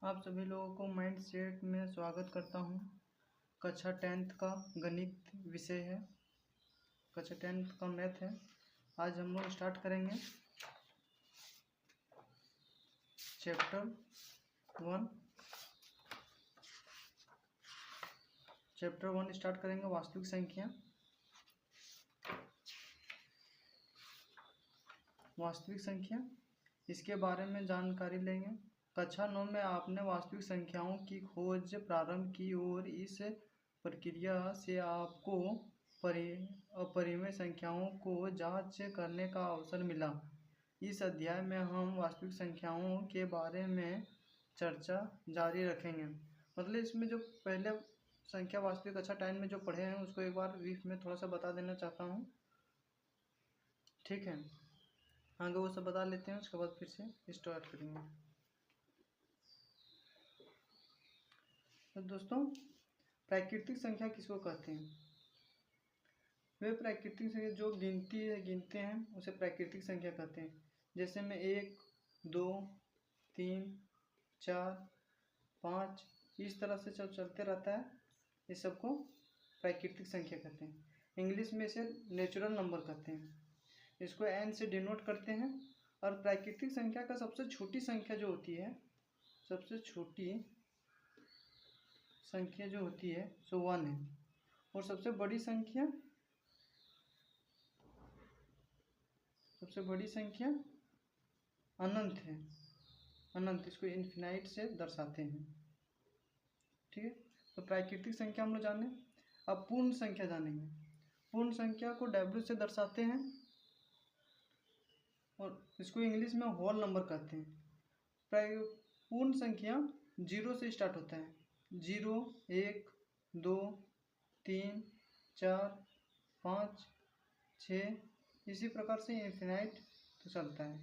आप सभी लोगों को माइंड सेट में स्वागत करता हूँ। कक्षा 10th का गणित विषय है, कक्षा 10th का मैथ है। आज हम लोग स्टार्ट करेंगे चैप्टर 1 स्टार्ट करेंगे वास्तविक संख्या। वास्तविक संख्या इसके बारे में जानकारी लेंगे। कक्षा 9 में आपने वास्तविक संख्याओं की खोज प्रारंभ की और इस प्रक्रिया से आपको अपरिमेय संख्याओं को जांच करने का अवसर मिला। इस अध्याय में हम वास्तविक संख्याओं के बारे में चर्चा जारी रखेंगे। मतलब इसमें जो पहले संख्या वास्तविक कक्षा 10 में जो पढ़े हैं उसको एक बार ब्रीफ में थोड़ा सा बता देना चाहता हूँ, ठीक है। आगे वो सब बता लेते हैं, उसके बाद फिर से स्टार्ट करेंगे। तो दोस्तों, प्राकृतिक संख्या किसको कहते हैं? वे प्राकृतिक संख्या जो गिनते हैं उसे प्राकृतिक संख्या कहते हैं। जैसे में 1, 2, 3, 4, 5 इस तरह से जब चलते रहता है, इस सबको प्राकृतिक संख्या कहते हैं। इंग्लिश में इसे नेचुरल नंबर कहते हैं। इसको n से डिनोट करते हैं। और प्राकृतिक संख्या का सबसे छोटी संख्या जो होती है, सबसे छोटी संख्या जो होती है सो 1 है। और सबसे बड़ी संख्या अनंत है। अनंत, इसको इन्फिनाइट से दर्शाते हैं, ठीक है। तो प्राकृतिक संख्या हम लोग जाने। अब पूर्ण संख्या जानेंगे। पूर्ण संख्या को W से दर्शाते हैं और इसको इंग्लिश में होल नंबर कहते हैं। पूर्ण संख्या 0 से स्टार्ट होता है। 0, 1, 2, 3, 4, 5, 6 इसी प्रकार से इन्फिनाइट तो चलता है।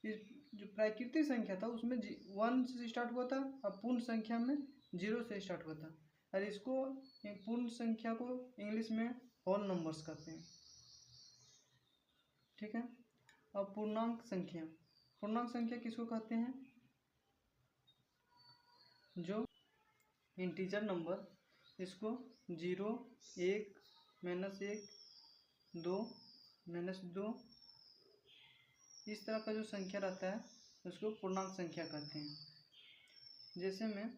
इस जो प्राकृतिक संख्या था उसमें 1 से स्टार्ट हुआ था, अब पूर्ण संख्या में 0 से स्टार्ट हुआ था। और इसको पूर्ण संख्या को इंग्लिश में होल नंबर्स कहते हैं, ठीक है। अब पूर्णांक संख्या किसको कहते हैं? जो इंटीजर नंबर, इसको 0, 1, -1, 2, -2 इस तरह का जो संख्या रहता है उसको पूर्णांक संख्या कहते हैं। जैसे में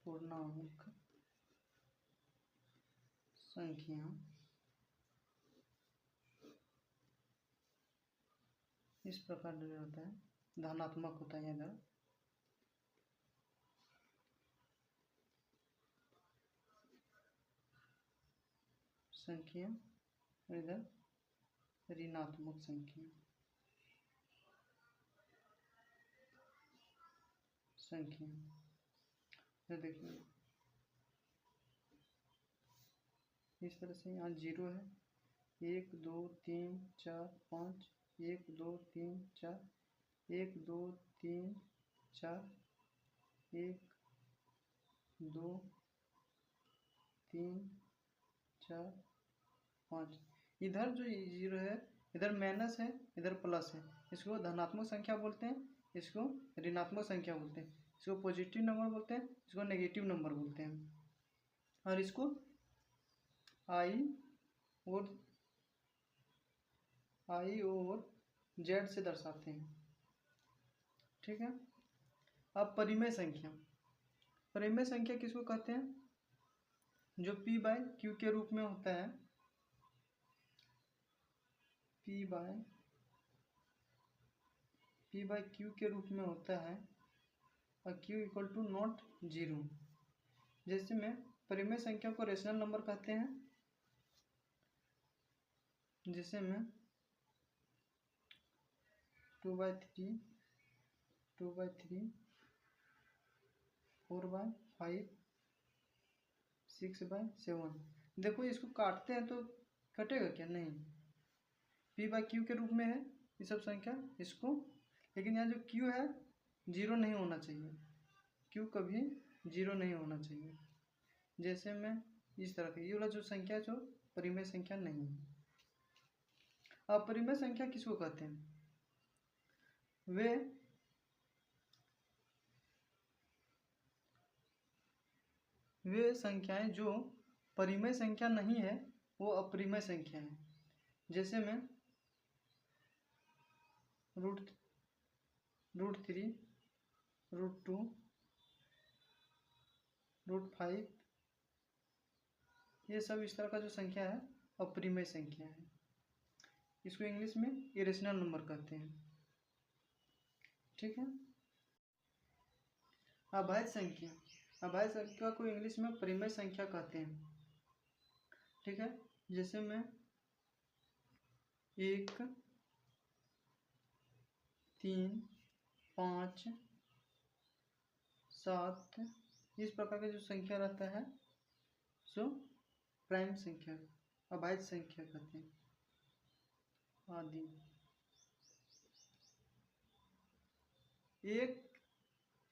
पूर्णांक संख्या इस प्रकार होता है, धनात्मक होता है इधर, संख्या और इधर ऋणात्मक संख्या। देखिए इस तरह से यहाँ 0 है, 1, 2, 3, 4, 5, 1, 2, 3, 4, 1, 2, 3, 4, 1, 2, 3, 4, 5। इधर जो 0 है, इधर माइनस है, इधर प्लस है, इसको धनात्मक संख्या बोलते हैं, इसको ऋणात्मक संख्या बोलते हैं, इसको पॉजिटिव नंबर बोलते हैं, इसको नेगेटिव नंबर बोलते हैं। और इसको I और Z से दर्शाते हैं, ठीक है। अब परिमेय संख्या किसको कहते हैं? जो P/Q के रूप में होता है, P/Q के रूप में होता है और Q = नॉट 0। जैसे में परिमेय संख्या को रेशनल नंबर कहते हैं। जैसे में 2/3, 2/3, 4/5, 6/7। देखो इसको काटते हैं तो कटेगा क्या? नहीं। P/Q के रूप में है ये सब संख्या, इसको, लेकिन यहाँ जो Q है 0 नहीं होना चाहिए, Q कभी 0 नहीं होना चाहिए। जैसे में इस तरह की ये वाला जो संख्या जो परिमेय संख्या नहीं है, अपरिमेय संख्या किसको कहते हैं? वे संख्याएं जो परिमेय संख्या नहीं है वो अपरिमेय संख्या है। जैसे में √3, √2, √5 ये सब इस तरह का जो संख्या है अपरिमेय संख्या है। इसको इंग्लिश में इरेशनल नंबर कहते हैं। ठीक है। अभाज्य संख्या को इंग्लिश में परिमेय संख्या कहते हैं। ठीक है। जैसे में 1, 3, 5, 7 इस प्रकार का जो संख्या रहता है सो प्राइम संख्या अभाज्य संख्या कहते हैं आदि। 1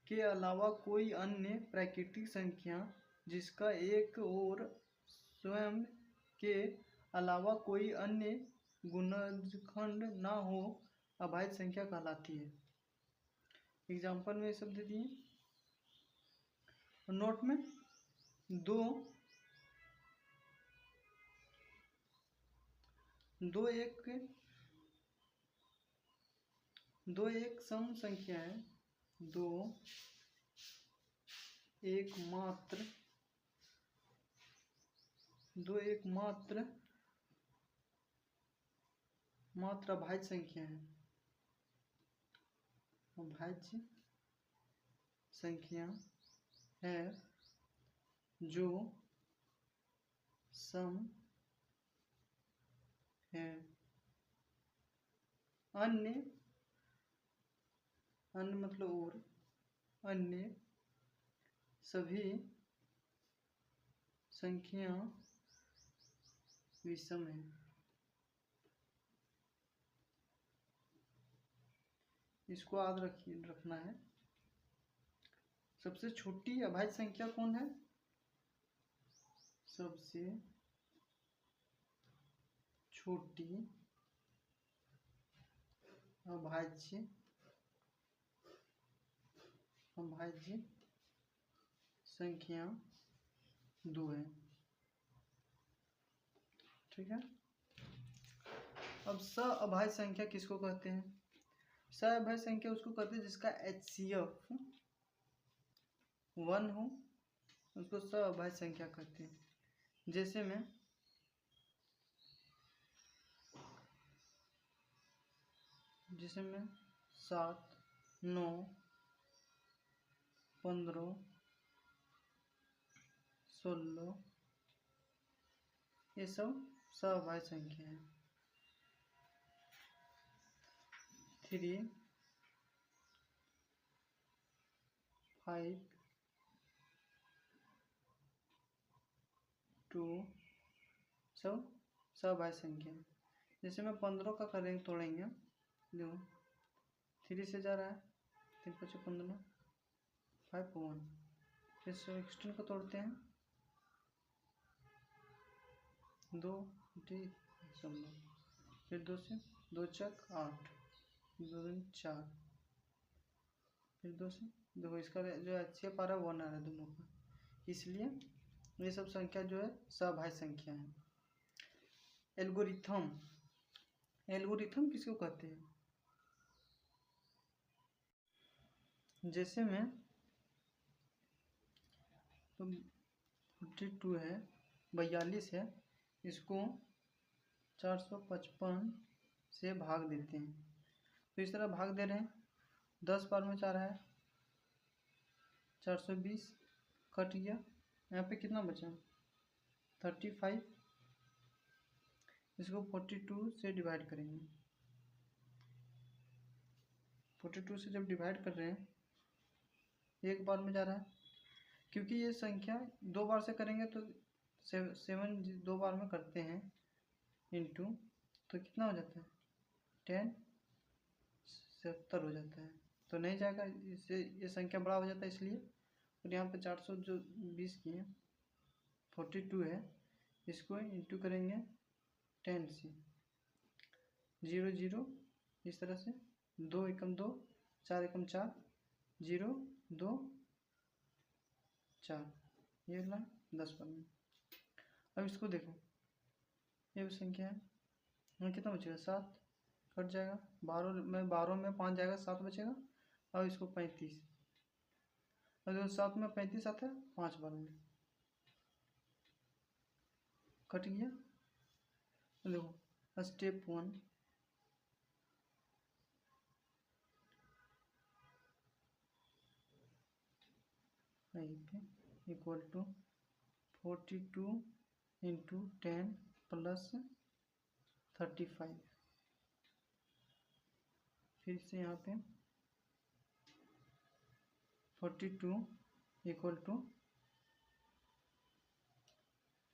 के अलावा कोई अन्य प्राकृतिक संख्या जिसका एक और स्वयं के अलावा कोई अन्य गुणनखंड ना हो अभाज्य संख्या कहलाती है। एग्जाम्पल में सब दे दिए नोट में। दो एक सम संख्या है। 2 एकमात्र अभाज्य संख्या है। अभाज्य संख्या है जो सम है अन्य मतलब और अन्य सभी संख्या विषम है। इसको याद रखना है। सबसे छोटी अभाज्य संख्या कौन है? सबसे छोटी अभाज्य संख्या 2 है। ठीक है। अब सअभाज्य संख्या किसको कहते हैं? सअभाज्य संख्या उसको कहते हैं जिसका HCF 1 हो, उसको सअभाज्य संख्या कहते हैं। जैसे में 7, 9, 15, 16 ये सब सअभाज्य संख्या है। 3, 5, 2 सब सअभाज्य संख्या है। जैसे में 15 का करेंगे तोड़ेंगे, देखो 3 से जा रहा है, 3 5 15, 5 1। फिर 16 को तोड़ते हैं, 2 16, फिर 2 से 2 चक 8, 2 दूनी 4, फिर 2 से देखो इसका जो HCF आ रहा है 1 आ रहा है दोनों का, इसलिए ये सब संख्या जो है सअभाज्य संख्या है। एल्गोरिथम किसको कहते हैं? जैसे में 42 है, 42 है, इसको 455 से भाग देते हैं। तो इस तरह भाग दे रहे हैं, 10 बार में 4 है, 420 कट गया। यहाँ पे कितना बचा? 35। इसको 42 से डिवाइड करेंगे। 42 से जब डिवाइड कर रहे हैं, एक बार में जा रहा है, क्योंकि ये संख्या 2 बार से करेंगे तो 7 2 बार में करते हैं इंटू, तो कितना हो जाता है? 10 70 हो जाता है। तो नहीं जाएगा, इससे ये संख्या बड़ा हो जाता है इसलिए। और यहाँ पे 420 किए, 42 है, इसको इंटू करेंगे 10 से, 0 0 इस तरह से 2 एकम 2 4 एकम 4 0 2 4 ये ला 10 पर में। अब इसको देखो, ये संख्या है, यहाँ कितना बचेगा 7 कट जाएगा, 12 में 5 जाएगा 7 बचेगा। अब इसको 35, अब देखो 7 में 35 आता है 5 बार में कट गया। देखो step 1 equal to 42 into 10 plus 35, फिर से यहाँ पे 42 इक्वल टू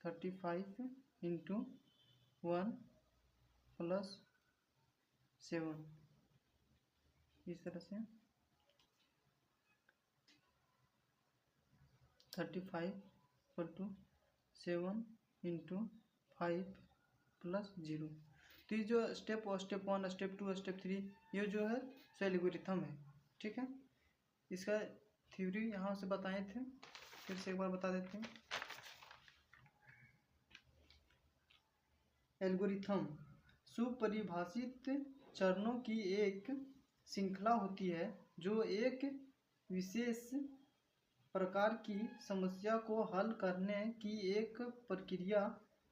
35 इंटू 1 प्लस 7, इस तरह से 35 इक्वल टू 7 इंटू 5 प्लस 0। तो ये जो स्टेप 1 स्टेप 2 स्टेप 3 ये जो है एल्गोरिथम है, ठीक है। इसका थ्योरी यहाँ से बताए थे, फिर से एक बार बता देते हैं। एल्गोरिथम सुपरिभाषित चरणों की एक श्रृंखला होती है जो एक विशेष प्रकार की समस्या को हल करने की एक प्रक्रिया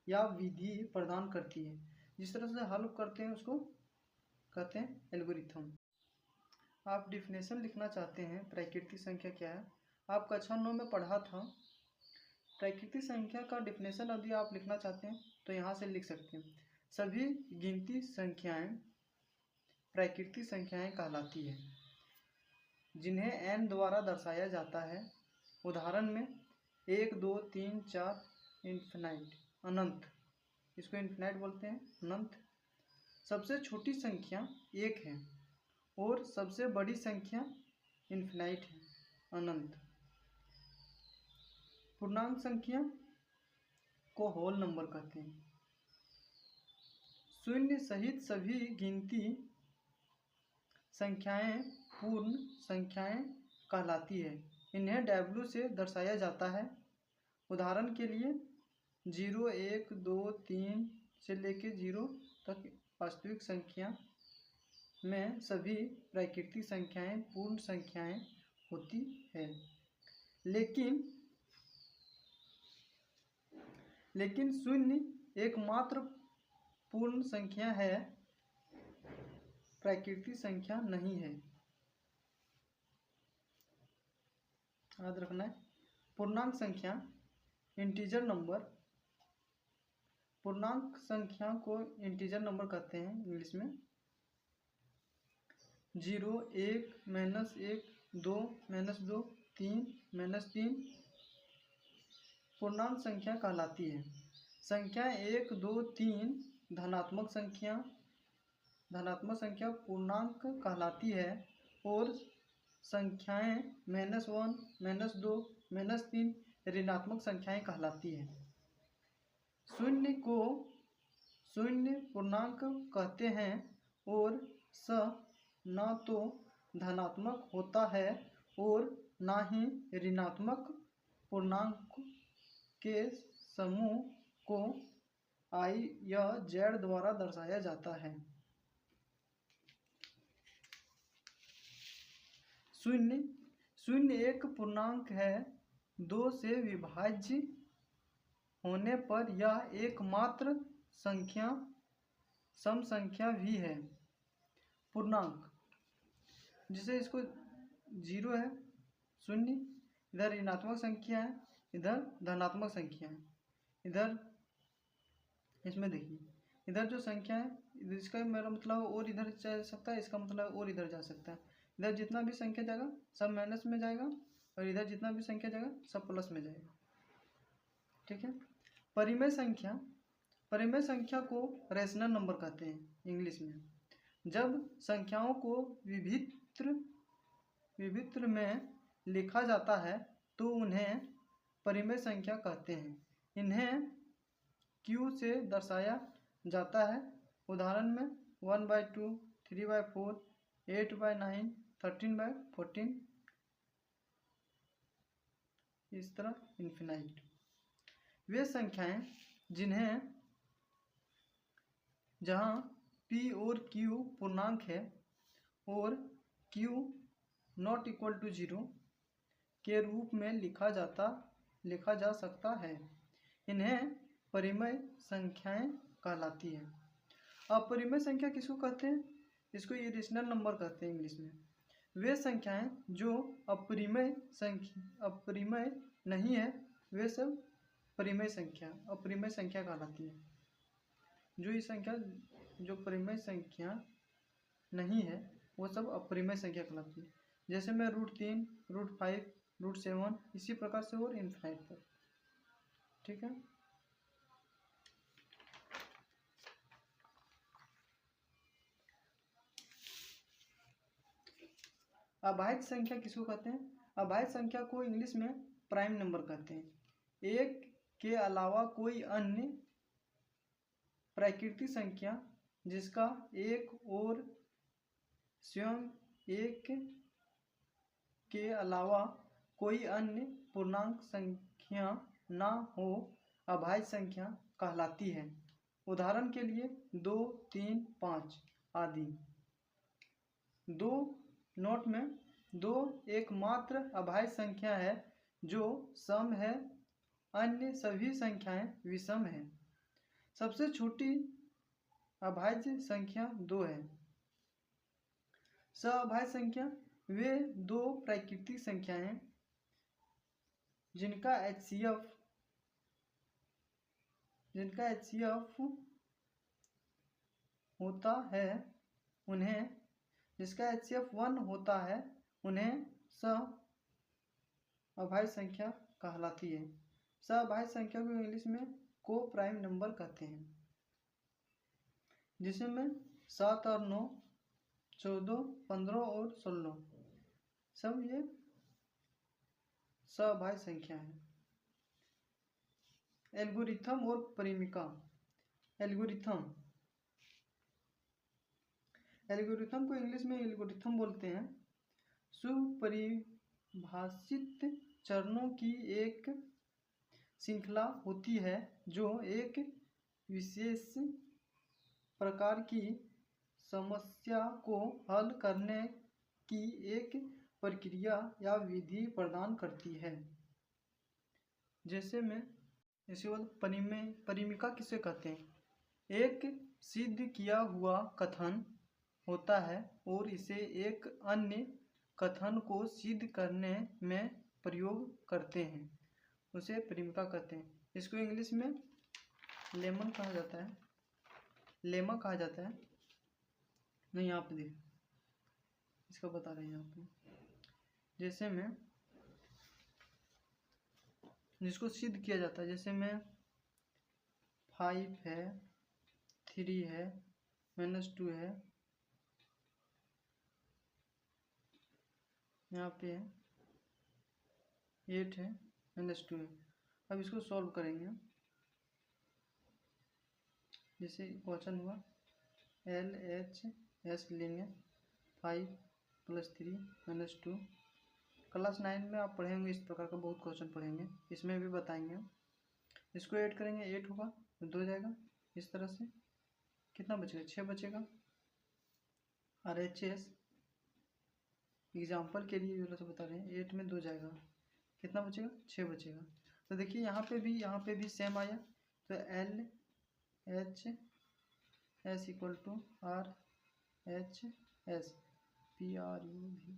या विधि प्रदान करती है। जिस तरह से हल करते हैं उसको कहते हैं एल्गोरिथम। आप डिफिनेशन लिखना चाहते हैं प्राकृतिक संख्या क्या है, आप कक्षा 9 में पढ़ा था। प्राकृतिक संख्या का डिफिनेशन यदि आप लिखना चाहते हैं तो यहाँ से लिख सकते हैं। सभी गिनती संख्याएं प्राकृतिक संख्याएं कहलाती है जिन्हें n द्वारा दर्शाया जाता है। उदाहरण में 1 2 3 4 इन्फिनाइट अनंत, इसको इन्फिनाइट बोलते हैं, अनंत। सबसे छोटी संख्या 1 है और सबसे बड़ी संख्या इन्फिनाइट है, अनंत। पूर्णांक संख्या को होल नंबर कहते हैं। शून्य सहित सभी गिनती संख्याएं पूर्ण संख्याएं कहलाती है। इन्हें W से दर्शाया जाता है। उदाहरण के लिए 0 1 2 3 से लेकर 0 तक वास्तविक संख्या में सभी प्राकृतिक संख्याएं पूर्ण संख्याएं होती है। लेकिन शून्य एकमात्र पूर्ण संख्या है, प्राकृतिक संख्या नहीं है। याद रखना है। पूर्णांक संख्या इंटीजर नंबर, पूर्णांक संख्या को इंटीजर नंबर कहते हैं इंग्लिश में। 0 1 -1 2 -2 3 -3 पूर्णांक संख्या कहलाती है। संख्या 1 2 3 धनात्मक संख्या पूर्णांक कहलाती है और संख्याएं -1 -2 -3 ऋणात्मक संख्याएं कहलाती है। शून्य को शून्य पूर्णांक कहते हैं और न तो धनात्मक होता है और न ही ऋणात्मक पूर्णांक के समूह को I या Z द्वारा दर्शाया जाता है। शून्य एक पूर्णांक है। 2 से विभाज्य होने पर यह एकमात्र संख्या सम संख्या भी है। पूर्णांक जिसे इसको 0 है, शून्य, इधर ऋणात्मक संख्या है, इधर धनात्मक संख्या है। इधर इसमें देखिए, इधर जो संख्या है इसका मेरा मतलब और इधर जा सकता है, इसका मतलब और इधर जा सकता है। इधर जितना भी संख्या जाएगा सब माइनस में जाएगा और इधर जितना भी संख्या जाएगा सब प्लस में जाएगा, ठीक है। परिमेय संख्या को रैशनल नंबर कहते हैं इंग्लिश में। जब संख्याओं को विभिन्न में लिखा जाता है तो उन्हें परिमेय संख्या कहते हैं। इन्हें Q से दर्शाया जाता है। उदाहरण में 1/2, 3/4, 8/9, 13/14, इस तरह इन्फिनाइट। वे संख्याएं जहां p और q पूर्णांक है और q नॉट इक्वल टू 0 के रूप में लिखा जा सकता है, इन्हें परिमेय संख्याएं कहलाती है। अपरिमेय संख्या किसको कहते हैं? इसको इरेशनल नंबर कहते हैं इंग्लिश में। वे संख्याएं जो अपरिमेय नहीं है वे सब परिमेय संख्या कहलाती है। जो परिमेय संख्या नहीं है वो सब अपरिमेय संख्या कहलाती है। जैसे मैं √3, √5, √7 इसी प्रकार से और इनफाइनाइट तक। ठीक है। अभाज्य संख्या किसको कहते हैं? अभाज्य संख्या को इंग्लिश में प्राइम नंबर कहते हैं। एक के अलावा कोई अन्य प्राकृतिक संख्या जिसका एक और स्वयं एक के अलावा कोई अन्य पूर्णांक संख्या ना हो अभाज्य संख्या कहलाती है। उदाहरण के लिए 2, 3, 5 आदि। 2 नोट में 2 एकमात्र अभाज्य संख्या है जो सम है, अन्य सभी संख्याएं विषम हैं। सबसे छोटी अभाज्य संख्या 2 है। सअभाज्य संख्या वे दो प्राकृतिक संख्याएं जिनका HCF होता है उन्हें जिसका HCF 1 होता है उन्हें सअभाज्य संख्या कहलाती है। सअभाज्य संख्या को इंग्लिश में को प्राइम नंबर कहते हैं, जिसमें 7 और 9, 14, 15 और 16 सब ये सअभाज्य संख्या है। एल्गोरिथम और परिमिका। एल्गोरिथम को इंग्लिश में एल्गोरिथम बोलते हैं। सुपरिभाषित चरणों की एक श्रृंखला होती है जो एक विशेष प्रकार की समस्या को हल करने की एक प्रक्रिया या विधि प्रदान करती है। जैसे परिमिका किसे कहते हैं? एक सिद्ध किया हुआ कथन होता है और इसे एक अन्य कथन को सिद्ध करने में प्रयोग करते हैं, उसे परिमिका कहते हैं। इसको इंग्लिश में लेमा कहा जाता है। नहीं, यहाँ पे देख, इसका बता रहे हैं यहाँ पे। जैसे में जिसको सिद्ध किया जाता है, जैसे में 5 है, 3 है, -2 है, यहाँ पे है 8 है, -2 है। अब इसको सॉल्व करेंगे। जैसे क्वेश्चन हुआ LHS लेंगे 5 + 3 -2। क्लास 9 में आप पढ़ेंगे, इस प्रकार का बहुत क्वेश्चन पढ़ेंगे, इसमें भी बताएंगे। इसको ऐड करेंगे 8 होगा तो 2 जाएगा। इस तरह से कितना बचेगा? 6 बचेगा। RHS एग्जाम्पल के लिए से बता रहे हैं। 8 में 2 जाएगा, कितना बचेगा? 6 बचेगा। तो देखिए यहाँ पे भी सेम आया। तो LHS = RHS PRUV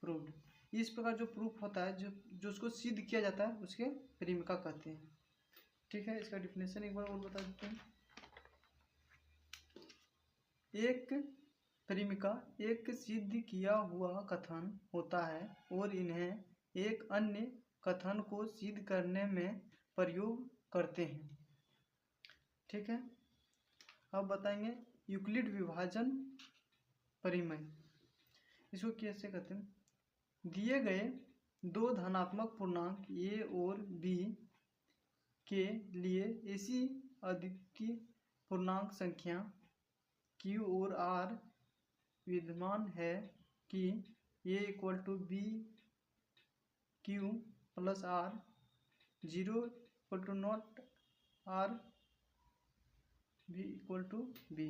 प्रूव्ड। इस प्रकार जो प्रूफ होता है, जो उसको सिद्ध किया जाता है, उसके परिमिका कहते हैं। ठीक है, इसका डिफिनेशन एक बार और बता देते हैं। एक परिमिका एक सिद्ध किया हुआ कथन होता है और इन्हें एक अन्य कथन को सिद्ध करने में प्रयोग करते हैं। ठीक है, अब बताएंगे यूक्लिड विभाजन परिमेय। इसको कैसे कहते हैं? दिए गए दो धनात्मक पूर्णांक a और b के लिए ऐसी अद्वितीय पूर्णांक संख्या Q और R विद्यमान है कि A equal to b q plus r, 0 equal to not r, b equal to B.